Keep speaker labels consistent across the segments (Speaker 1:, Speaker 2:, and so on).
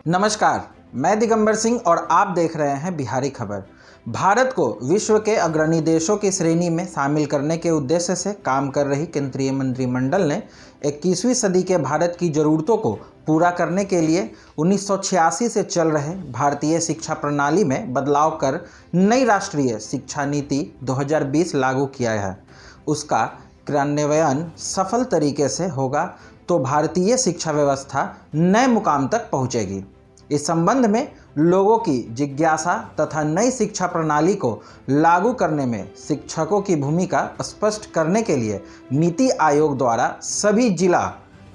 Speaker 1: नमस्कार, मैं दिगंबर सिंह और आप देख रहे हैं बिहारी खबर। भारत को विश्व के अग्रणी देशों की श्रेणी में शामिल करने के उद्देश्य से काम कर रही केंद्रीय मंत्रिमंडल ने 21वीं सदी के भारत की ज़रूरतों को पूरा करने के लिए 1986 से चल रहे भारतीय शिक्षा प्रणाली में बदलाव कर नई राष्ट्रीय शिक्षा नीति 2020 लागू किया है। उसका क्रियान्वयन सफल तरीके से होगा तो भारतीय शिक्षा व्यवस्था नए मुकाम तक पहुंचेगी। इस संबंध में लोगों की जिज्ञासा तथा नई शिक्षा प्रणाली को लागू करने में शिक्षकों की भूमिका स्पष्ट करने के लिए नीति आयोग द्वारा सभी जिला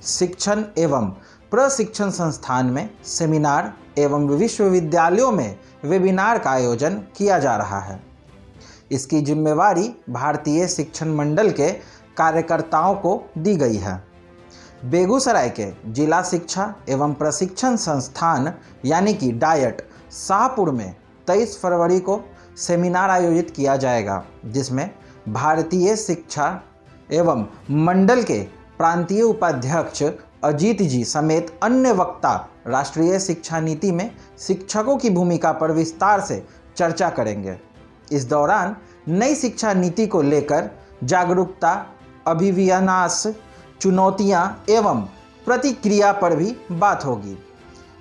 Speaker 1: शिक्षण एवं प्रशिक्षण संस्थान में सेमिनार एवं विश्वविद्यालयों में वेबिनार का आयोजन किया जा रहा है। इसकी जिम्मेवारी भारतीय शिक्षण मंडल के कार्यकर्ताओं को दी गई है। बेगूसराय के जिला शिक्षा एवं प्रशिक्षण संस्थान यानी कि डायट शाहपुर में 23 फरवरी को सेमिनार आयोजित किया जाएगा, जिसमें भारतीय शिक्षा एवं मंडल के प्रांतीय उपाध्यक्ष अजीत जी समेत अन्य वक्ता राष्ट्रीय शिक्षा नीति में शिक्षकों की भूमिका पर विस्तार से चर्चा करेंगे। इस दौरान नई शिक्षा नीति को लेकर जागरूकता, अभिविन्यास, चुनौतियां एवं प्रतिक्रिया पर भी बात होगी।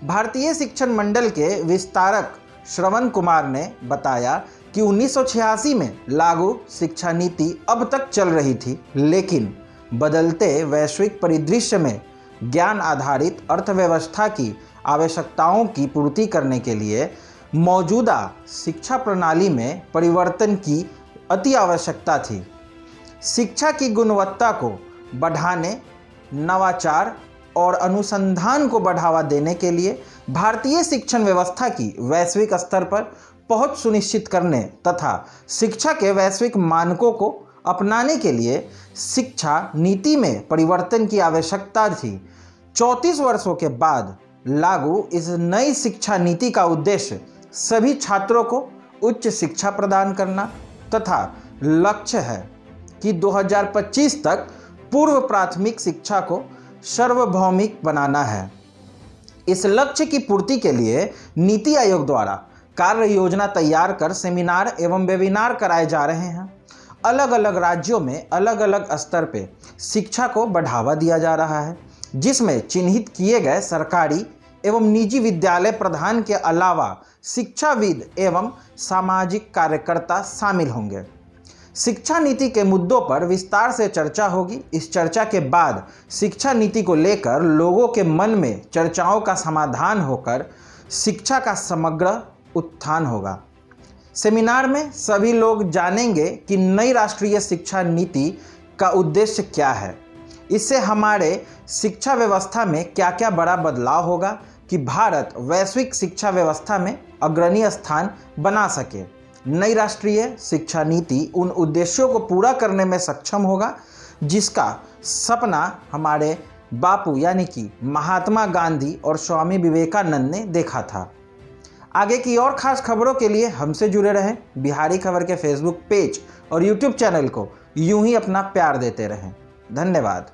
Speaker 1: भारतीय शिक्षण मंडल के विस्तारक श्रवण कुमार ने बताया कि 1986 में लागू शिक्षा नीति अब तक चल रही थी, लेकिन बदलते वैश्विक परिदृश्य में ज्ञान आधारित अर्थव्यवस्था की आवश्यकताओं की पूर्ति करने के लिए मौजूदा शिक्षा प्रणाली में परिवर्तन की अति आवश्यकता थी। शिक्षा की गुणवत्ता को बढ़ाने, नवाचार और अनुसंधान को बढ़ावा देने के लिए भारतीय शिक्षण व्यवस्था की वैश्विक स्तर पर पहुंच सुनिश्चित करने तथा शिक्षा के वैश्विक मानकों को अपनाने के लिए शिक्षा नीति में परिवर्तन की आवश्यकता थी। 34 वर्षों के बाद लागू इस नई शिक्षा नीति का उद्देश्य सभी छात्रों को उच्च शिक्षा प्रदान करना तथा लक्ष्य है कि 2025 तक पूर्व प्राथमिक शिक्षा को सार्वभौमिक बनाना है। इस लक्ष्य की पूर्ति के लिए नीति आयोग द्वारा कार्य योजना तैयार कर सेमिनार एवं वेबिनार कराए जा रहे हैं। अलग अलग राज्यों में अलग अलग स्तर पे शिक्षा को बढ़ावा दिया जा रहा है, जिसमें चिन्हित किए गए सरकारी एवं निजी विद्यालय प्रधान के अलावा शिक्षाविद एवं सामाजिक कार्यकर्ता शामिल होंगे। शिक्षा नीति के मुद्दों पर विस्तार से चर्चा होगी। इस चर्चा के बाद शिक्षा नीति को लेकर लोगों के मन में चर्चाओं का समाधान होकर शिक्षा का समग्र उत्थान होगा। सेमिनार में सभी लोग जानेंगे कि नई राष्ट्रीय शिक्षा नीति का उद्देश्य क्या है, इससे हमारे शिक्षा व्यवस्था में क्या क्या बड़ा बदलाव होगा कि भारत वैश्विक शिक्षा व्यवस्था में अग्रणी स्थान बना सके। नई राष्ट्रीय शिक्षा नीति उन उद्देश्यों को पूरा करने में सक्षम होगा जिसका सपना हमारे बापू यानी कि महात्मा गांधी और स्वामी विवेकानंद ने देखा था। आगे की और खास खबरों के लिए हमसे जुड़े रहें। बिहारी खबर के फेसबुक पेज और यूट्यूब चैनल को यूं ही अपना प्यार देते रहें। धन्यवाद।